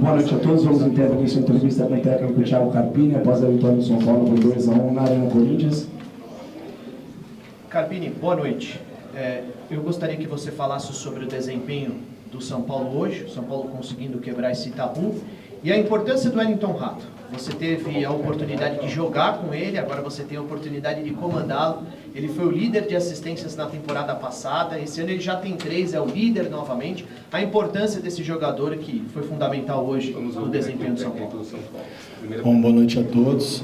Boa noite a todos. Vamos entender aqui sua entrevista com o técnico Thiago Carpini após a vitória do São Paulo por 2-1 na Arena Corinthians. Carpini, boa noite. Eu gostaria que você falasse sobre o desempenho do São Paulo hoje, o São Paulo conseguindo quebrar esse tabu, e a importância do Wellington Rato. Você teve a oportunidade de jogar com ele, agora você tem a oportunidade de comandá-lo. Ele foi o líder de assistências na temporada passada, esse ano ele já tem 3, é o líder novamente. A importância desse jogador que foi fundamental hoje no desempenho do São Paulo. Bom, boa noite a todos.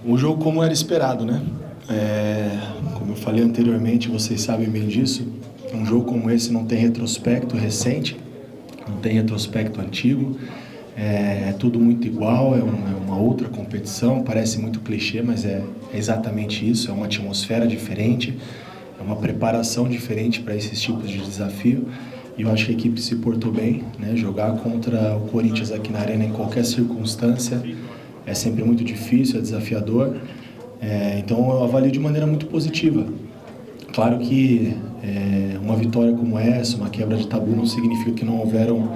Um jogo como era esperado, né? Como eu falei anteriormente, vocês sabem bem disso, um jogo como esse não tem retrospecto recente, não tem retrospecto antigo, é tudo muito igual, é uma outra competição, parece muito clichê, mas é exatamente isso, é uma atmosfera diferente, é uma preparação diferente para esses tipos de desafio, e eu acho que a equipe se portou bem, né? Jogar contra o Corinthians aqui na Arena em qualquer circunstância é sempre muito difícil, é desafiador, então eu avalio de maneira muito positiva. Claro que uma vitória como essa, uma quebra de tabu, não significa que não houveram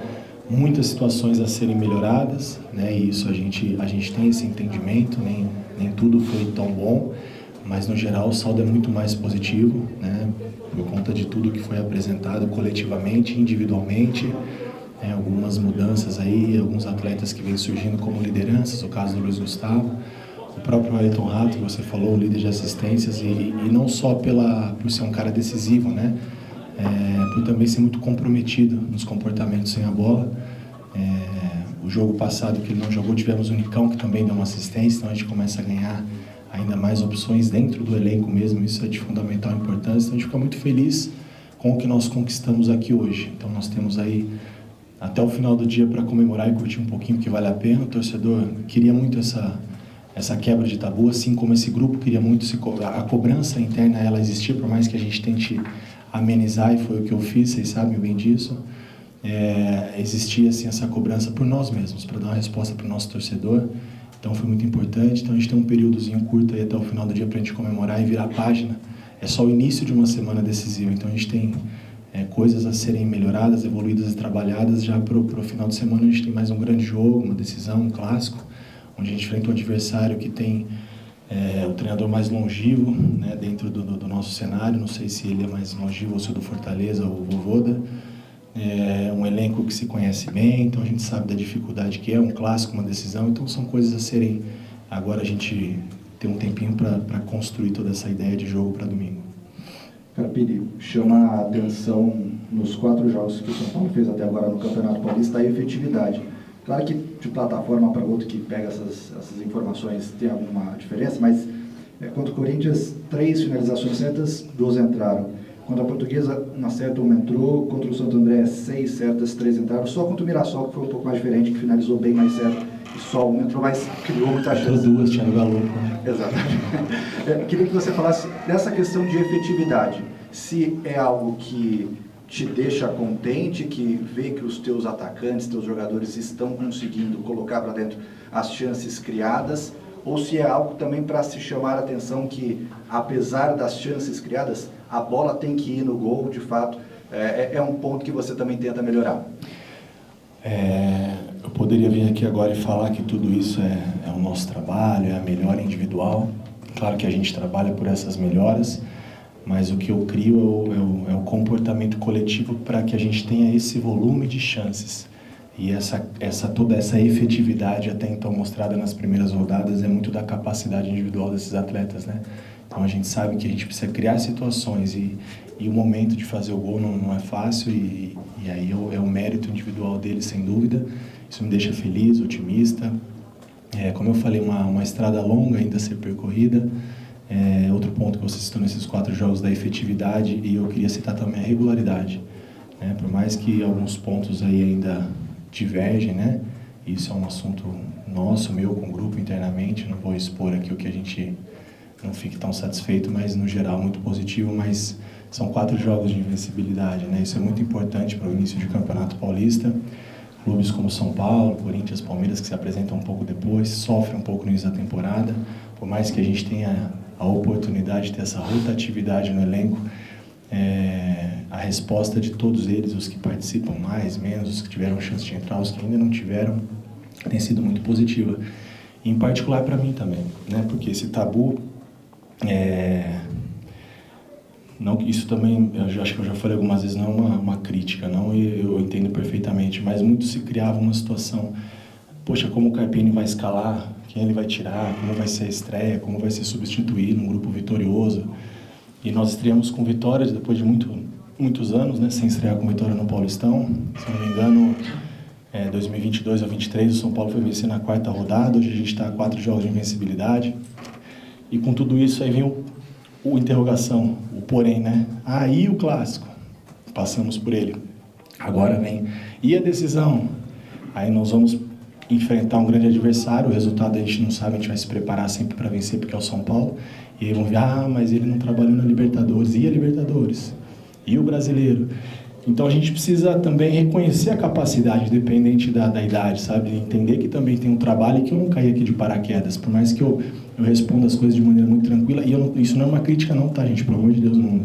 muitas situações a serem melhoradas, né? E isso a gente tem esse entendimento, nem tudo foi tão bom, mas no geral o saldo é muito mais positivo, né? Por conta de tudo que foi apresentado coletivamente, individualmente, algumas mudanças aí, alguns atletas que vêm surgindo como lideranças, o caso do Luiz Gustavo, o próprio Wellington Rato, que você falou, o líder de assistências, e não só por ser um cara decisivo, né? Por também ser muito comprometido nos comportamentos sem a bola. O jogo passado que ele não jogou, tivemos o Nicão, que também deu uma assistência, então a gente começa a ganhar ainda mais opções dentro do elenco mesmo, isso é de fundamental importância, então a gente fica muito feliz com o que nós conquistamos aqui hoje. Então nós temos aí até o final do dia para comemorar e curtir um pouquinho, que vale a pena. O torcedor queria muito essa quebra de tabu, assim como esse grupo queria muito a cobrança interna, ela existia, por mais que a gente tente amenizar, e foi o que eu fiz, vocês sabem bem disso. Existia assim essa cobrança por nós mesmos, para dar uma resposta para o nosso torcedor, então foi muito importante. Então a gente tem um períodozinho curto aí até o final do dia para a gente comemorar e virar a página. É só o início de uma semana decisiva, então a gente tem coisas a serem melhoradas, evoluídas e trabalhadas. Já para o final de semana a gente tem mais um grande jogo, uma decisão, um clássico, onde a gente enfrenta um adversário que tem o treinador mais longevo, né, dentro do nosso cenário. Não sei se ele é mais longevo ou se é do Fortaleza ou o Vovôda. Um elenco que se conhece bem, então a gente sabe da dificuldade que é, um clássico, uma decisão. Então são coisas a serem... Agora a gente tem um tempinho para construir toda essa ideia de jogo para domingo. Carpini, chama a atenção nos 4 jogos que o São Paulo fez até agora no Campeonato Paulista a efetividade. Claro que de plataforma para outra que pega essas informações tem alguma diferença, mas contra o Corinthians, 3 finalizações certas, 2 entraram. Contra a Portuguesa, uma certa, 1 entrou. Contra o Santo André, 6 certas, 3 entraram. Só contra o Mirassol, que foi um pouco mais diferente, que finalizou bem mais certo, e só 1 entrou, mas criou muita chance. 2, Thiago Galo. Exatamente. Queria que você falasse dessa questão de efetividade. Se é algo que te deixa contente, que vê que os teus atacantes, teus jogadores estão conseguindo colocar para dentro as chances criadas, ou se é algo também para se chamar a atenção que, apesar das chances criadas, a bola tem que ir no gol, de fato, é um ponto que você também tenta melhorar. Eu poderia vir aqui agora e falar que tudo isso é o nosso trabalho, é a melhora individual. Claro que a gente trabalha por essas melhoras, mas o que eu crio é o comportamento coletivo para que a gente tenha esse volume de chances. E toda essa efetividade até então mostrada nas primeiras rodadas é muito da capacidade individual desses atletas, né? Então a gente sabe que a gente precisa criar situações e o momento de fazer o gol não é fácil, e aí é o mérito individual deles, sem dúvida. Isso me deixa feliz, otimista. Como eu falei, uma estrada longa ainda a ser percorrida. Outro ponto que você citou nesses 4 jogos da efetividade, e eu queria citar também a regularidade, né? Por mais que alguns pontos aí ainda divergem, né? Isso é um assunto nosso, meu, com o grupo internamente. Não vou expor aqui o que a gente não fique tão satisfeito, mas no geral muito positivo. Mas são 4 jogos de invencibilidade, né? Isso é muito importante para o início de campeonato paulista. Clubes como São Paulo, Corinthians, Palmeiras, que se apresentam um pouco depois, sofrem um pouco no início da temporada. Por mais que a gente tenha a oportunidade de ter essa rotatividade no elenco, a resposta de todos eles, os que participam mais, menos, os que tiveram chance de entrar, os que ainda não tiveram, tem sido muito positiva. Em particular para mim também, né? Porque esse tabu, não, isso também, eu acho que eu já falei algumas vezes, não é uma crítica, não, e eu entendo perfeitamente, mas muito se criava uma situação, poxa, como o Carpini vai escalar, quem ele vai tirar, como vai ser a estreia, como vai ser substituído, um grupo vitorioso. E nós estreamos com vitórias depois de muitos anos, né, sem estrear com vitória no Paulistão. Se não me engano, 2022 a 2023, o São Paulo foi vencer na 4ª rodada, hoje a gente está a 4 jogos de invencibilidade. E com tudo isso aí vem o interrogação, o porém, né? Aí o clássico, passamos por ele. Agora vem, e a decisão? Aí nós vamos enfrentar um grande adversário, o resultado a gente não sabe, a gente vai se preparar sempre para vencer, porque é o São Paulo. E aí vão ver, mas ele não trabalhou na Libertadores. E a Libertadores? E o Brasileiro? Então a gente precisa também reconhecer a capacidade, independente da idade, sabe? Entender que também tem um trabalho e que eu não caí aqui de paraquedas. Por mais que eu responda as coisas de maneira muito tranquila. E isso não é uma crítica não, tá, gente? Pelo amor de Deus, não.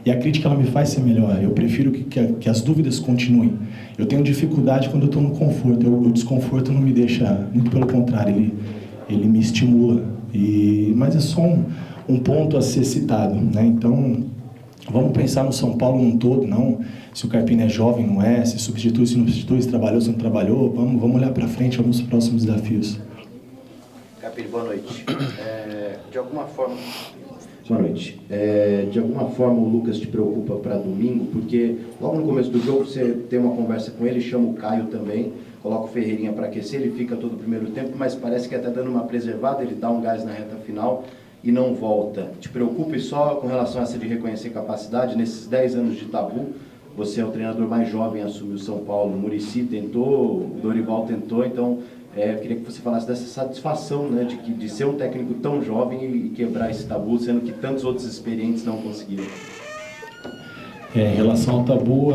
E a crítica, ela me faz ser melhor. Eu prefiro que as dúvidas continuem. Eu tenho dificuldade quando eu estou no conforto. O desconforto não me deixa, muito pelo contrário, ele me estimula. Mas é só um ponto a ser citado, né? Então, vamos pensar no São Paulo num todo, não se o Carpini é jovem, não é, se substitui, se não substitui, se trabalhou, se não trabalhou. Vamos olhar para frente, vamos aos próximos desafios. Carpini, boa noite. Boa noite. De alguma forma o Lucas te preocupa para domingo, porque logo no começo do jogo você tem uma conversa com ele, chama o Caio também, coloca o Ferreirinha para aquecer, ele fica todo o primeiro tempo, mas parece que até dando uma preservada, ele dá um gás na reta final e não volta. Te preocupa, e só com relação a essa de reconhecer capacidade, nesses 10 anos de tabu, você é o treinador mais jovem a assumir o São Paulo, o Muricy tentou, o Dorival tentou, então eu queria que você falasse dessa satisfação, né, de ser um técnico tão jovem e quebrar esse tabu, sendo que tantos outros experientes não conseguiram. Em relação ao tabu,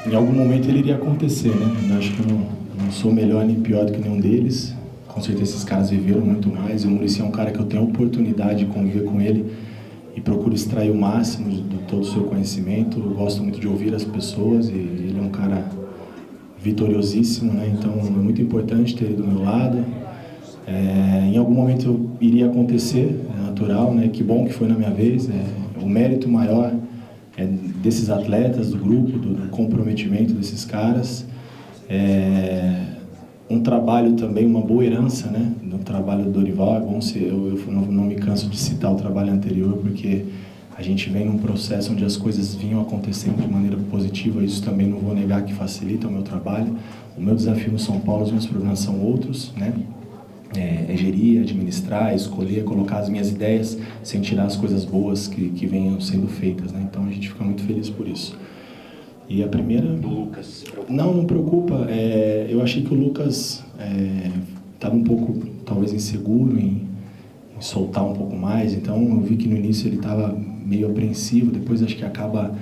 em algum momento ele iria acontecer, né? Eu acho que eu não sou melhor nem pior do que nenhum deles. Com certeza esses caras viveram muito mais. O Muricy é um cara que eu tenho a oportunidade de conviver com ele e procuro extrair o máximo de todo o seu conhecimento. Eu gosto muito de ouvir as pessoas e ele é um cara vitoriosíssimo, né? Então é muito importante ter ele do meu lado. Em algum momento iria acontecer, é natural, né? Que bom que foi na minha vez. O mérito maior é desses atletas, do grupo, do comprometimento desses caras. Um trabalho também, uma boa herança, né? Do trabalho do Dorival. É bom ser, eu não me canso de citar o trabalho anterior, porque a gente vem num processo onde as coisas vinham acontecendo de maneira positiva. Isso também não vou negar que facilita o meu trabalho. O meu desafio no São Paulo, os meus problemas são outros, né? Gerir, administrar, escolher, colocar as minhas ideias sem tirar as coisas boas que venham sendo feitas, né? Então a gente fica muito feliz por isso. E a primeira... Do Lucas. Não preocupa. Eu achei que o Lucas estava um pouco, talvez, inseguro em soltar um pouco mais. Então eu vi que no início ele estava meio apreensivo, depois acho que acaba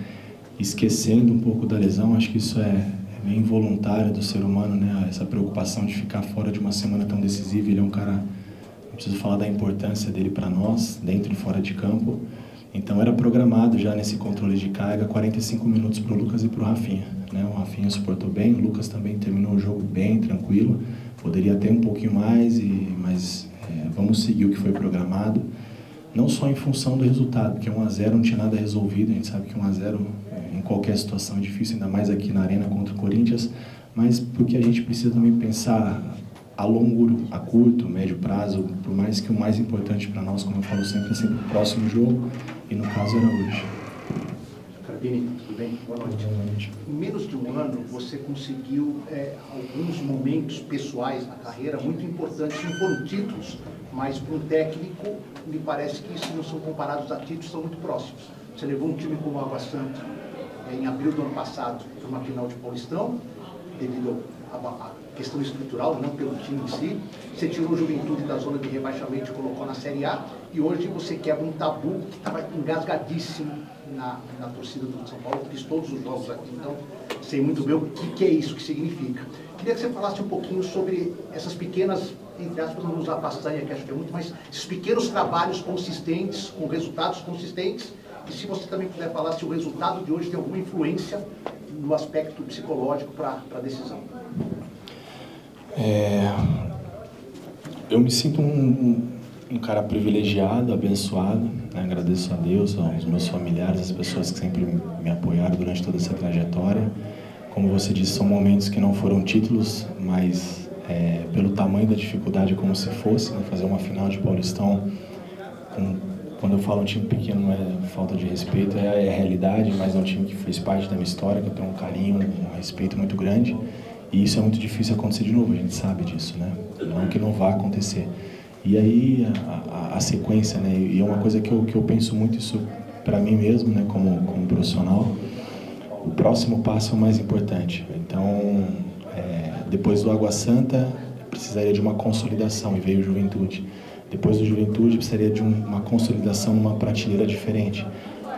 esquecendo um pouco da lesão. Acho que isso é meio involuntário do ser humano, né? Essa preocupação de ficar fora de uma semana tão decisiva. Ele é um cara, não preciso falar da importância dele para nós, dentro e fora de campo. Então era programado já nesse controle de carga 45 minutos para o Lucas e para o Rafinha, né? O Rafinha suportou bem, o Lucas também terminou o jogo bem, tranquilo. Poderia ter um pouquinho mais, mas vamos seguir o que foi programado. Não só em função do resultado, porque 1-0 não tinha nada resolvido. A gente sabe que 1-0 em qualquer situação é difícil, ainda mais aqui na Arena contra o Corinthians, mas porque a gente precisa também pensar a curto, médio prazo, por mais que o mais importante para nós, como eu falo sempre, é sempre o próximo jogo, e no caso era hoje. Carpini, tudo bem? Boa noite. Boa noite. Em menos de um ano, você conseguiu alguns momentos pessoais na carreira muito importantes. Não foram títulos, mas para um técnico, me parece que isso não são comparados a títulos, são muito próximos. Você levou um time como o Água Santa em abril do ano passado para uma final de Paulistão, devido a questão estrutural, não pelo time em si. Você tirou o Juventude da zona de rebaixamento e colocou na Série A, e hoje você quebra um tabu que estava engasgadíssimo na torcida do São Paulo. Fiz todos os jogos aqui, então sei muito bem o que é isso, o que significa. Queria que você falasse um pouquinho sobre essas pequenas, entre aspas, não usar façanha, que acho que é muito, mas esses pequenos trabalhos consistentes, com resultados consistentes, E se você também puder falar se o resultado de hoje tem alguma influência no aspecto psicológico para a decisão. Eu me sinto um cara privilegiado, abençoado, né? Agradeço a Deus, aos meus familiares, às pessoas que sempre me apoiaram durante toda essa trajetória. Como você disse, são momentos que não foram títulos, mas pelo tamanho da dificuldade, como se fosse, né? Fazer uma final de Paulistão, quando eu falo um time pequeno não é falta de respeito, é a realidade, mas é um time que fez parte da minha história, que eu tenho um carinho, um respeito muito grande, e isso é muito difícil acontecer de novo, a gente sabe disso, né? Não que não vá acontecer. E aí a sequência, né? E é uma coisa que eu penso muito isso para mim mesmo, né? Como profissional. O próximo passo é o mais importante. Então, depois do Água Santa, precisaria de uma consolidação e veio o Juventude. Depois do Juventude, precisaria de uma consolidação numa prateleira diferente.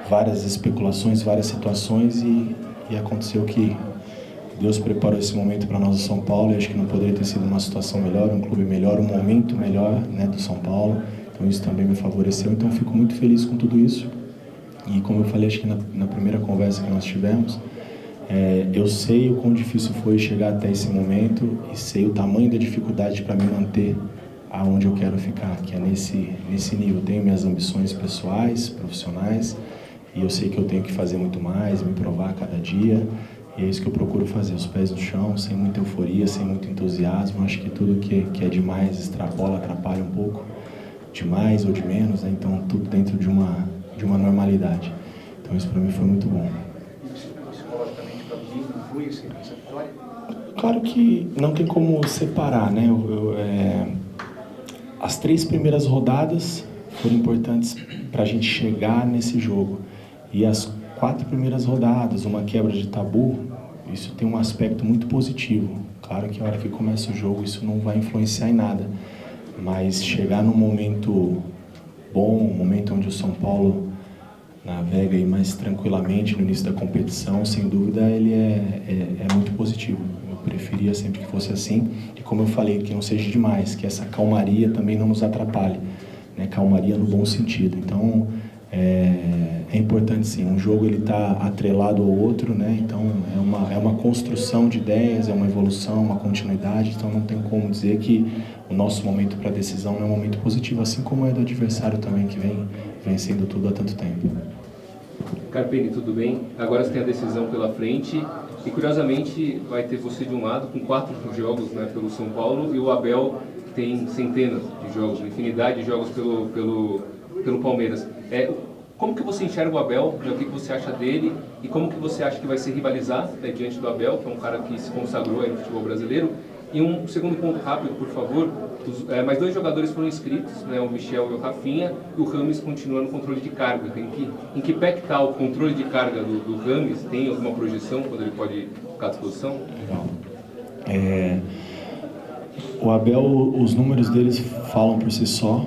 Várias especulações, várias situações e aconteceu que Deus preparou esse momento para nós do São Paulo e acho que não poderia ter sido uma situação melhor, um clube melhor, um momento melhor, né, do São Paulo. Então isso também me favoreceu. Então fico muito feliz com tudo isso. E como eu falei, acho que na primeira conversa que nós tivemos, eu sei o quão difícil foi chegar até esse momento e sei o tamanho da dificuldade para me manter aonde eu quero ficar, que é nesse nível. Eu tenho minhas ambições pessoais, profissionais, e eu sei que eu tenho que fazer muito mais, me provar a cada dia, e é isso que eu procuro fazer, os pés no chão, sem muita euforia, sem muito entusiasmo. Acho que tudo que é demais extrapola, atrapalha um pouco, de mais ou de menos, né? Então tudo dentro de uma normalidade. Então isso para mim foi muito bom. E psicologicamente para mim influi essa vitória? Claro que não tem como separar, né? As 3 primeiras rodadas foram importantes para a gente chegar nesse jogo. E as 4 primeiras rodadas, uma quebra de tabu, isso tem um aspecto muito positivo. Claro que a hora que começa o jogo isso não vai influenciar em nada. Mas chegar num momento bom, um momento onde o São Paulo navega aí mais tranquilamente no início da competição, sem dúvida ele é muito positivo. Eu preferia sempre que fosse assim, e como eu falei, que não seja demais, que essa calmaria também não nos atrapalhe, né? Calmaria no bom sentido. Então é importante sim, um jogo ele está atrelado ao outro, né? Então é uma construção de ideias, é uma evolução, uma continuidade, então não tem como dizer que o nosso momento para decisão não é um momento positivo, assim como é do adversário também, que vem vencendo tudo há tanto tempo. Carpini, tudo bem? Agora você tem a decisão pela frente e, curiosamente, vai ter você de um lado com 4 jogos, né, pelo São Paulo, e o Abel tem centenas de jogos, uma infinidade de jogos pelo Palmeiras. Como que você enxerga o Abel, né, o que você acha dele e como que você acha que vai se rivalizar, né, diante do Abel, que é um cara que se consagrou aí no futebol brasileiro? E um segundo ponto rápido, por favor, mais 2 jogadores foram inscritos, né, o Michel e o Rafinha, e o Rames continua no controle de carga. Em que pé que está o controle de carga do Rames? Tem alguma projeção quando ele pode ficar à disposição? Legal. O Abel, os números deles falam por si só.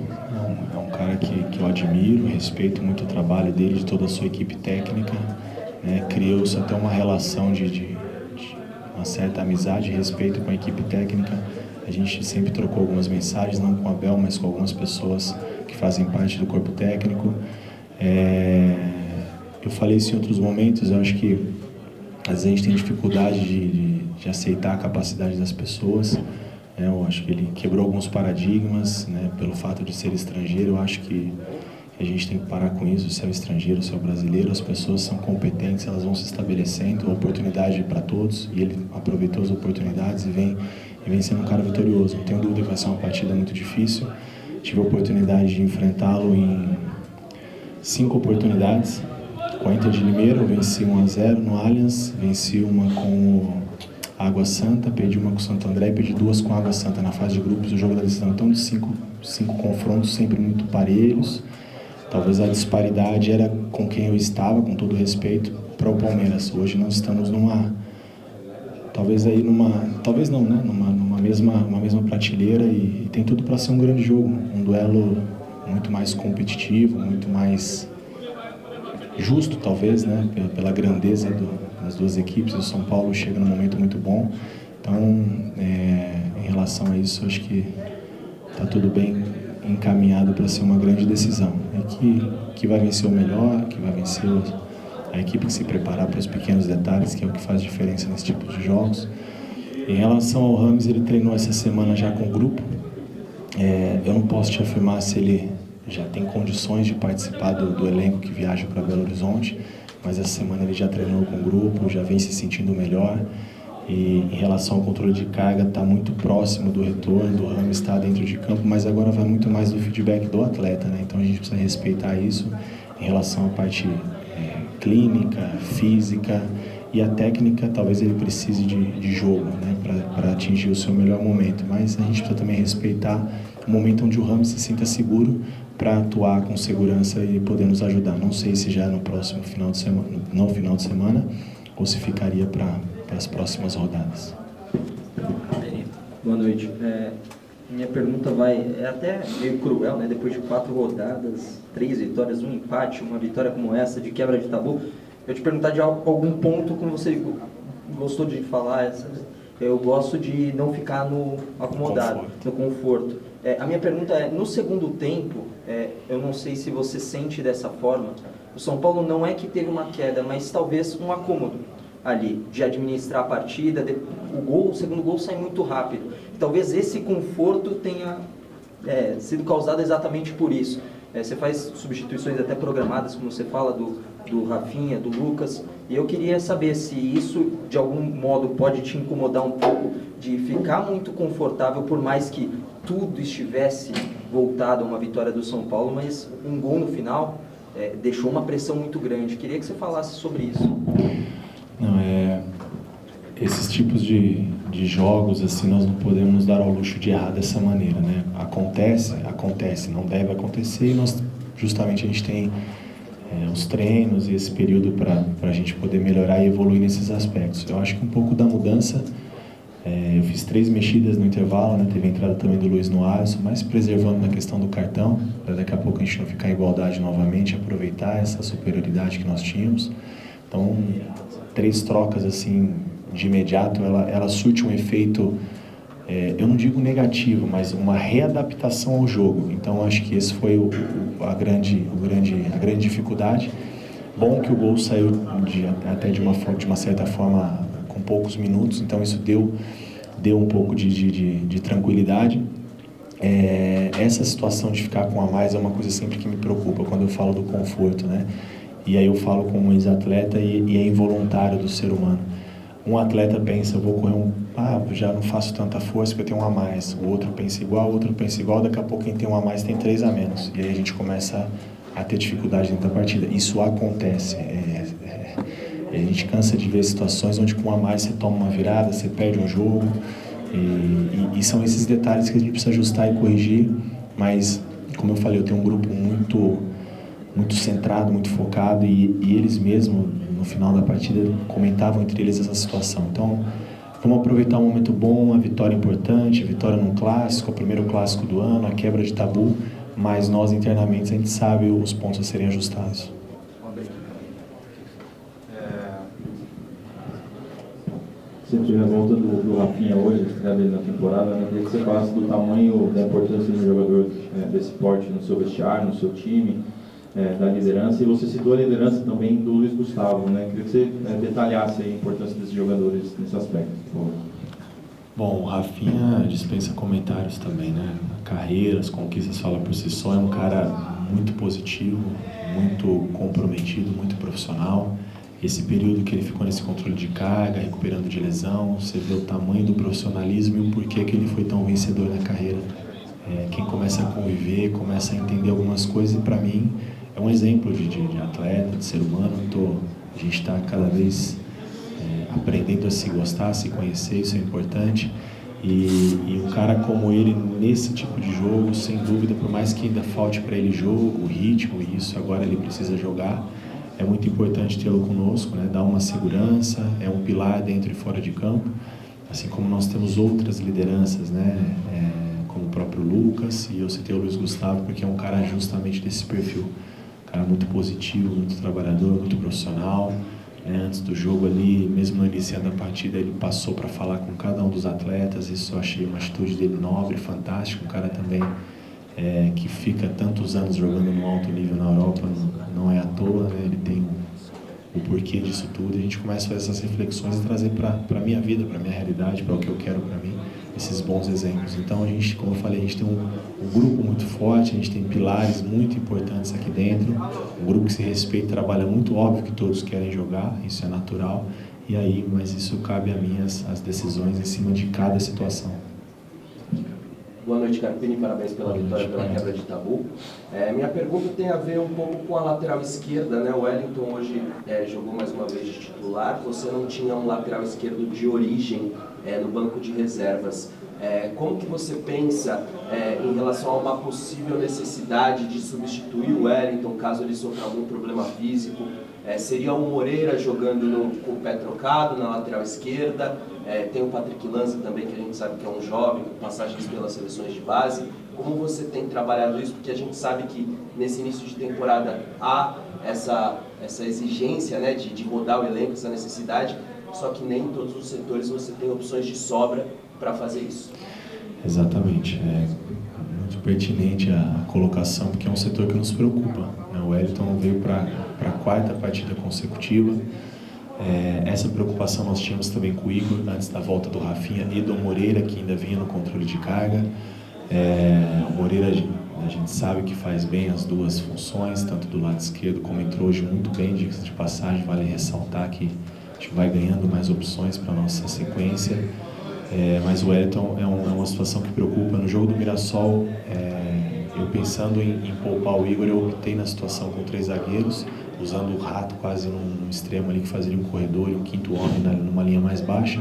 É um cara que eu admiro, respeito muito o trabalho dele, de toda a sua equipe técnica, né? Criou-se até uma relação de uma certa amizade e respeito com a equipe técnica. A gente sempre trocou algumas mensagens, não com o Abel, mas com algumas pessoas que fazem parte do corpo técnico. Eu falei isso em outros momentos, eu acho que às vezes a gente tem dificuldade de aceitar a capacidade das pessoas. Eu acho que ele quebrou alguns paradigmas, né, pelo fato de ser estrangeiro. Eu acho que a gente tem que parar com isso, se é o estrangeiro, se é o brasileiro, as pessoas são competentes, elas vão se estabelecendo, a oportunidade para todos, e ele aproveitou as oportunidades e vem sendo um cara vitorioso. Não tenho dúvida que vai ser uma partida muito difícil. Tive a oportunidade de enfrentá-lo em 5 oportunidades. Com a Inter de Limeira, eu venci 1-0 no Allianz, venci uma com o Água Santa, perdi uma com o Santo André e perdi 2 com a Água Santa na fase de grupos do jogo da decisão. Então, de 5 confrontos sempre muito parelhos. Talvez a disparidade era com quem eu estava, com todo respeito, para o Palmeiras. Hoje nós estamos numa mesma prateleira e tem tudo para ser um grande jogo, um duelo muito mais competitivo, muito mais justo, talvez, né, pela grandeza das 2 equipes. O São Paulo chega num momento muito bom, então em relação a isso acho que está tudo bem encaminhado para ser uma grande decisão. Que vai vencer o melhor, que vai vencer a equipe que se preparar para os pequenos detalhes, que é o que faz diferença nesse tipo de jogos. Em relação ao Rames, ele treinou essa semana já com o grupo. Eu não posso te afirmar se ele já tem condições de participar do elenco que viaja para Belo Horizonte, mas essa semana ele já treinou com o grupo, já vem se sentindo melhor. E em relação ao controle de carga, está muito próximo do retorno, do Rames está dentro de campo, mas agora vai muito mais do feedback do atleta, né? Então a gente precisa respeitar isso em relação à parte clínica, física e a técnica. Talvez ele precise de jogo, né, para atingir o seu melhor momento, mas a gente precisa também respeitar o momento onde o Rames se sinta seguro para atuar com segurança e poder nos ajudar. Não sei se já no próximo final de semana, ou se ficaria para as próximas rodadas. Boa noite. Minha pergunta é até meio cruel, né? Depois de 4 rodadas, 3 vitórias, 1 empate, uma vitória como essa, de quebra de tabu, eu te perguntar de algum ponto, como você gostou de falar, eu gosto de não ficar no acomodado, no conforto. A minha pergunta é, no segundo tempo, eu não sei se você sente dessa forma, o São Paulo não é que teve uma queda, mas talvez um acômodo ali, de administrar a partida, o segundo gol sai muito rápido. Talvez esse conforto tenha sido causado exatamente por isso. Você faz substituições até programadas, como você fala, do Rafinha, do Lucas, e eu queria saber se isso, de algum modo, pode te incomodar um pouco, de ficar muito confortável, por mais que tudo estivesse voltado a uma vitória do São Paulo, mas um gol no final deixou uma pressão muito grande. Queria que você falasse sobre isso. Não, esses tipos de jogos, assim, nós não podemos nos dar ao luxo de errar dessa maneira, né? Acontece, não deve acontecer, e justamente a gente tem os treinos e esse período para a gente poder melhorar e evoluir nesses aspectos. Eu acho que um pouco da mudança, eu fiz 3 mexidas no intervalo, né? Teve a entrada também do Luiz no Alisson, mas preservando na questão do cartão, para daqui a pouco a gente não ficar em igualdade novamente, aproveitar essa superioridade que nós tínhamos. Então, 3 trocas assim de imediato, ela surte um efeito, eu não digo negativo, mas uma readaptação ao jogo. Então acho que esse foi a grande dificuldade. Bom que o gol saiu até de uma certa forma com poucos minutos, então isso deu um pouco de tranquilidade. Essa situação de ficar com a mais é uma coisa sempre que me preocupa quando eu falo do conforto, né? E aí eu falo como ex-atleta e é involuntário do ser humano. Um atleta pensa, eu vou correr já não faço tanta força porque eu tenho um a mais. O outro pensa igual, daqui a pouco quem tem um a mais tem 3 a menos. E aí a gente começa a ter dificuldade dentro da partida. Isso acontece. A gente cansa de ver situações onde com um a mais você toma uma virada, você perde um jogo. E são esses detalhes que a gente precisa ajustar e corrigir. Mas, como eu falei, eu tenho um grupo muito centrado, muito focado, e eles mesmos, no final da partida, comentavam entre eles essa situação. Então, vamos aproveitar um momento bom, uma vitória importante, a vitória num clássico, o primeiro clássico do ano, a quebra de tabu, mas nós internamente a gente sabe os pontos a serem ajustados. Você teve a volta do Rafinha hoje, a estreia dele na temporada, né? Queria que você falasse do tamanho, da importância de um jogador desse porte no seu vestiário, no seu time, da liderança, e você citou a liderança também do Luiz Gustavo, né? Queria que você detalhasse a importância desses jogadores nesse aspecto, por favor. Bom, o Rafinha dispensa comentários também, né? A carreira, as conquistas falam por si só, é um cara muito positivo, muito comprometido, muito profissional. Esse período que ele ficou nesse controle de carga, recuperando de lesão, você vê o tamanho do profissionalismo e o porquê que ele foi tão vencedor na carreira. Quem começa a conviver, começa a entender algumas coisas, e para mim é um exemplo de atleta, de ser humano. A gente está cada vez aprendendo a se gostar, a se conhecer, isso é importante. E um cara como ele, nesse tipo de jogo, sem dúvida, por mais que ainda falte para ele jogo, o ritmo, e isso agora ele precisa jogar, é muito importante tê-lo conosco, né? Dar uma segurança, é um pilar dentro e fora de campo, assim como nós temos outras lideranças, né? Como o próprio Lucas, e eu citei o Luiz Gustavo porque é um cara justamente desse perfil, um cara muito positivo, muito trabalhador, muito profissional, né? Antes do jogo ali, mesmo no início da partida, ele passou para falar com cada um dos atletas, isso eu achei uma atitude dele nobre, fantástica, um cara também que fica tantos anos jogando no alto nível na Europa, não é à toa, né? Ele tem o porquê disso tudo. A gente começa a fazer essas reflexões e trazer para a minha vida, para a minha realidade, para o que eu quero para mim, esses bons exemplos. Então, a gente, como eu falei, a gente tem um grupo muito forte, a gente tem pilares muito importantes aqui dentro, um grupo que se respeita e trabalha muito, óbvio que todos querem jogar, isso é natural, e aí, mas isso cabe a mim as decisões em cima de cada situação. Boa noite, Carpini. Parabéns pela vitória, pela quebra de tabu. Minha pergunta tem a ver um pouco com a lateral esquerda, né? O Wellington hoje jogou mais uma vez de titular. Você não tinha um lateral esquerdo de origem no banco de reservas. Como que você pensa em relação a uma possível necessidade de substituir o Wellington, caso ele sofra algum problema físico? Seria o Moreira jogando com o pé trocado na lateral esquerda? Tem o Patrick Lanza também, que a gente sabe que é um jovem, com passagens pelas seleções de base. Como você tem trabalhado isso? Porque a gente sabe que nesse início de temporada há essa exigência, né, de rodar o elenco, essa necessidade, só que nem em todos os setores você tem opções de sobra para fazer isso. Exatamente. É muito pertinente a colocação, porque é um setor que nos preocupa, né? O Wellington veio para a 4ª partida consecutiva. Essa preocupação nós tínhamos também com o Igor, antes da volta do Rafinha e do Moreira, que ainda vinha no controle de carga. O Moreira, a gente sabe que faz bem as duas funções, tanto do lado esquerdo como entrou hoje muito bem, de passagem. Vale ressaltar que a gente vai ganhando mais opções para a nossa sequência. Mas o Wellington é uma situação que preocupa. No jogo do Mirassol, eu pensando em poupar o Igor, eu optei na situação com 3 zagueiros, usando o Rato quase num extremo ali que fazia um corredor e um 5º homem numa linha mais baixa.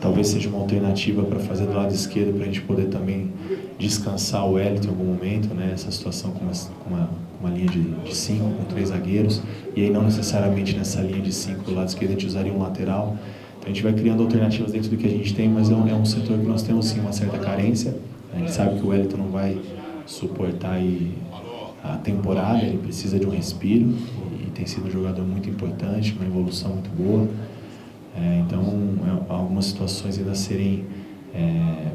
Talvez seja uma alternativa para fazer do lado esquerdo, para a gente poder também descansar o Wellington em algum momento, né? Essa situação com uma linha de 5, com 3 zagueiros, e aí não necessariamente nessa linha de 5 do lado esquerdo a gente usaria um lateral. Então a gente vai criando alternativas dentro do que a gente tem, mas é um setor que nós temos sim uma certa carência. A gente sabe que o Wellington não vai suportar aí a temporada, ele precisa de um respiro, e tem sido um jogador muito importante, uma evolução muito boa. Então, algumas situações ainda a serem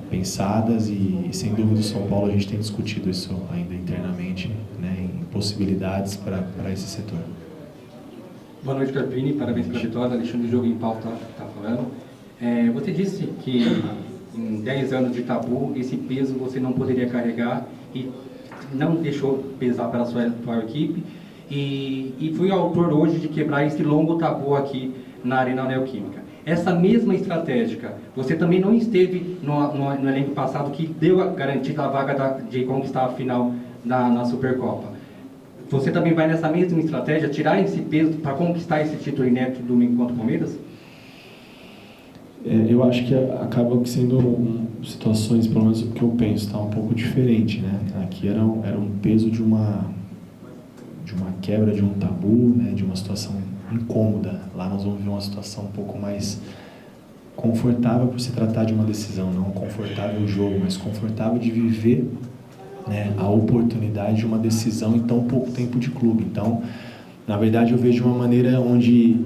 pensadas, e sem dúvida o São Paulo a gente tem discutido isso ainda internamente, né, em possibilidades para esse setor. Boa noite, Carpini. Parabéns pela vitória. Alexandre Jogo em Pauta está falando. Você disse que em 10 anos de tabu, esse peso você não poderia carregar e não deixou pesar para a sua equipe. E foi autor hoje de quebrar esse longo tabu aqui na Arena Neoquímica. Essa mesma estratégia, você também não esteve no elenco passado que deu a garantida a vaga de conquistar a final na Supercopa. Você também vai nessa mesma estratégia, tirar esse peso para conquistar esse título inédito domingo contra o Palmeiras? Eu acho que acaba sendo situações, pelo menos o que eu penso, está um pouco diferente, né? Aqui era um peso de uma quebra de um tabu, né? De uma situação incômoda. Lá nós vamos ver uma situação um pouco mais confortável por se tratar de uma decisão, não confortável o jogo, mas confortável de viver, né, a oportunidade de uma decisão em tão pouco tempo de clube. Então, na verdade, eu vejo de uma maneira onde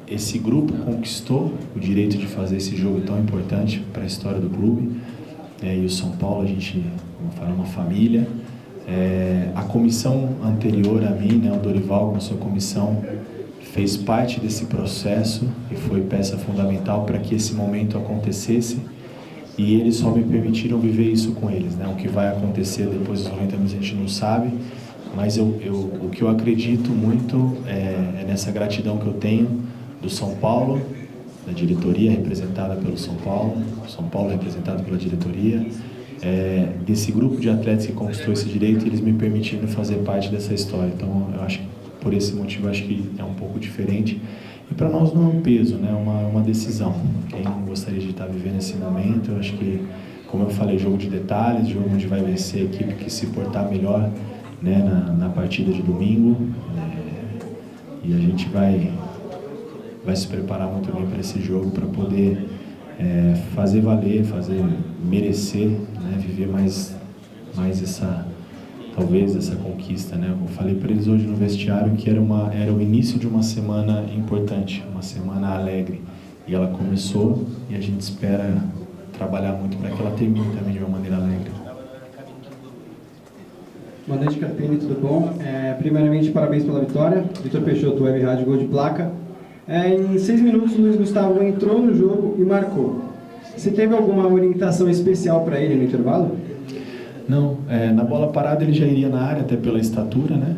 esse grupo conquistou o direito de fazer esse jogo tão importante para a história do clube. E o São Paulo, a gente, como fala, é uma família. A comissão anterior a mim, né, o Dorival, com a sua comissão, fez parte desse processo e foi peça fundamental para que esse momento acontecesse. E eles só me permitiram viver isso com eles, né? O que vai acontecer depois dos 90 minutos a gente não sabe, mas o que eu acredito muito é nessa gratidão que eu tenho do São Paulo, da diretoria representada pelo São Paulo representado pela diretoria, desse grupo de atletas que conquistou esse direito, e eles me permitiram fazer parte dessa história. Então, eu acho que por esse motivo, acho que é um pouco diferente. E para nós não é um peso, né? É uma decisão. Quem gostaria de estar vivendo esse momento, eu acho que, como eu falei, jogo de detalhes, jogo onde vai vencer a equipe que se portar melhor, né, na partida de domingo. E a gente vai se preparar muito bem para esse jogo, para poder fazer valer, fazer merecer, né, viver mais talvez essa conquista, né? Eu falei para eles hoje no vestiário que era o início de uma semana importante, uma semana alegre, e ela começou, e a gente espera trabalhar muito para que ela termine também de uma maneira alegre. Boa noite, Carpini, tudo bom? Primeiramente, parabéns pela vitória. Vitor Peixoto, Web Rádio, gol de placa. Em 6 minutos, o Luiz Gustavo entrou no jogo e marcou. Você teve alguma orientação especial para ele no intervalo? Não, na bola parada ele já iria na área, até pela estatura, né?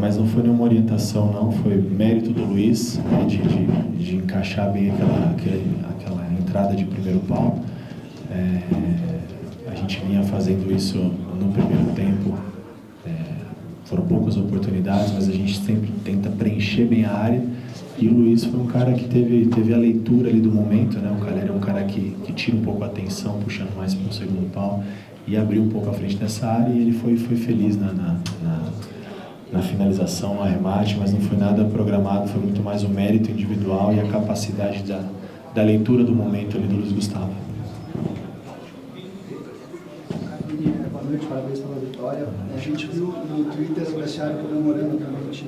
Mas não foi nenhuma orientação, não. Foi mérito do Luiz, né, de encaixar bem aquela entrada de primeiro pau. A gente vinha fazendo isso no primeiro tempo. Foram poucas oportunidades, mas a gente sempre tenta preencher bem a área. E o Luiz foi um cara que teve a leitura ali do momento, né? O Calera é um cara que tira um pouco a atenção, puxando mais para o segundo pau e abriu um pouco a frente dessa área, e ele foi feliz na finalização, no arremate, mas não foi nada programado, foi muito mais o mérito individual e a capacidade da leitura do momento ali do Luiz Gustavo. Boa noite, parabéns pela vitória. A gente viu no Twitter o vestiário comemorando realmente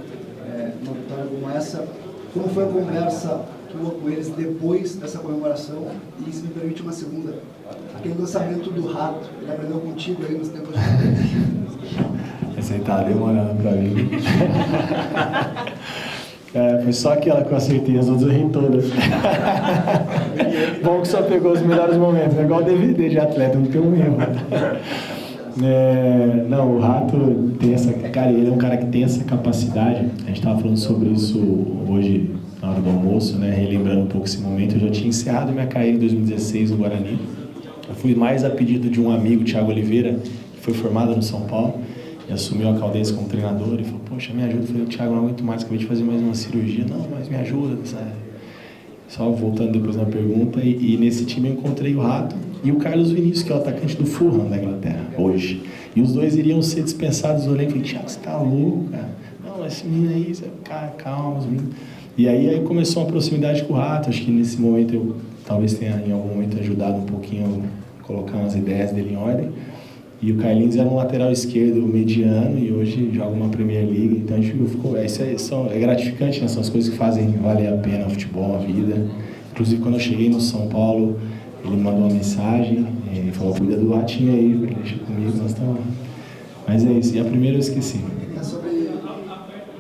uma vitória como essa. Como foi a conversa tua com eles depois dessa comemoração? E se me permite uma segunda, aquele lançamento do Rato, ele aprendeu contigo aí nos tempos de... Esse aí tá demorando pra mim. Foi só aquela que eu acertei, as outras eu errei todas. Bom que só pegou os melhores momentos, é igual DVD de atleta, não tem um erro. Não, o Rato tem essa... Cara, ele é um cara que tem essa capacidade. A gente estava falando sobre isso hoje, na hora do almoço, né? Relembrando um pouco esse momento. Eu já tinha encerrado minha carreira em 2016 no Guarani. Eu fui mais a pedido de um amigo, Thiago Oliveira, que foi formado no São Paulo, e assumiu a Caldense como treinador. E falou, poxa, me ajuda. Eu falei, Thiago, não aguento mais, acabei de fazer mais uma cirurgia. Não, mas me ajuda, sabe? Só voltando depois na pergunta, e nesse time eu encontrei o Rato e o Carlos Vinícius, que é o atacante do Fulham da Inglaterra, hoje. E os dois iriam ser dispensados do elenco. Eu falei, Thiago, você tá louco, cara? Não, esse menino aí, cara, calma, os meninos. E aí começou uma proximidade com o Rato. Acho que nesse momento eu talvez tenha em algum momento ajudado um pouquinho a colocar umas ideias dele em ordem. E o Carlinhos era um lateral esquerdo mediano e hoje joga uma Premier League. Então a gente ficou... Isso é gratificante, né? São as coisas que fazem valer a pena o futebol, a vida. Inclusive, quando eu cheguei no São Paulo, ele mandou uma mensagem e falou, cuida do latinho aí, deixa comigo, nós estamos... Mas é isso. E a primeira eu esqueci. É sobre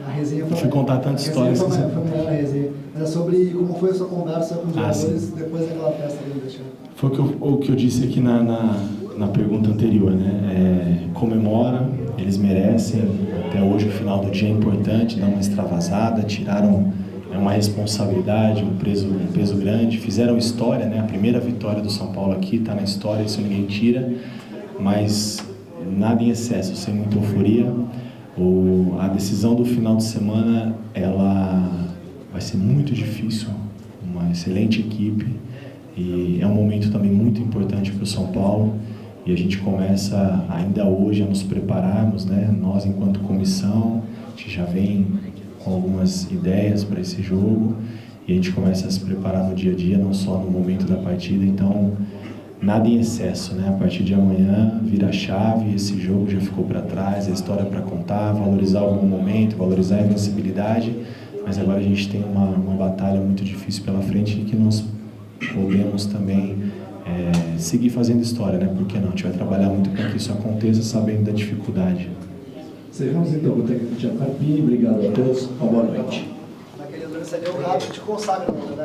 a resenha... Eu fui contar tantas histórias. Foi melhor a resenha. Mas é sobre como foi a sua conversa com os jogadores depois daquela festa ali do vestiário. Foi o que eu disse aqui na pergunta anterior, né? Comemora, eles merecem. Até hoje o final do dia é importante, dá uma extravasada, tiraram uma responsabilidade, um peso grande, fizeram história, né? A primeira vitória do São Paulo aqui está na história, isso ninguém tira, mas nada em excesso, sem muita euforia. A decisão do final de semana, ela vai ser muito difícil, uma excelente equipe. E é um momento também muito importante para o São Paulo, e a gente começa ainda hoje a nos prepararmos, né? Nós, enquanto comissão, a gente já vem com algumas ideias para esse jogo, e a gente começa a se preparar no dia a dia, não só no momento da partida. Então, nada em excesso, né? A partir de amanhã, vira a chave, esse jogo já ficou para trás, a história para contar, valorizar o bom momento, valorizar a invencibilidade, mas agora a gente tem uma batalha muito difícil pela frente, e que nós podemos também seguir fazendo história, né? Porque não? A gente vai trabalhar muito para que isso aconteça, sabendo da dificuldade. Sejamos então com o técnico Thiago Carpini. Obrigado a todos. Uma boa noite. Naquele lance ali, o Rato te consagra, né?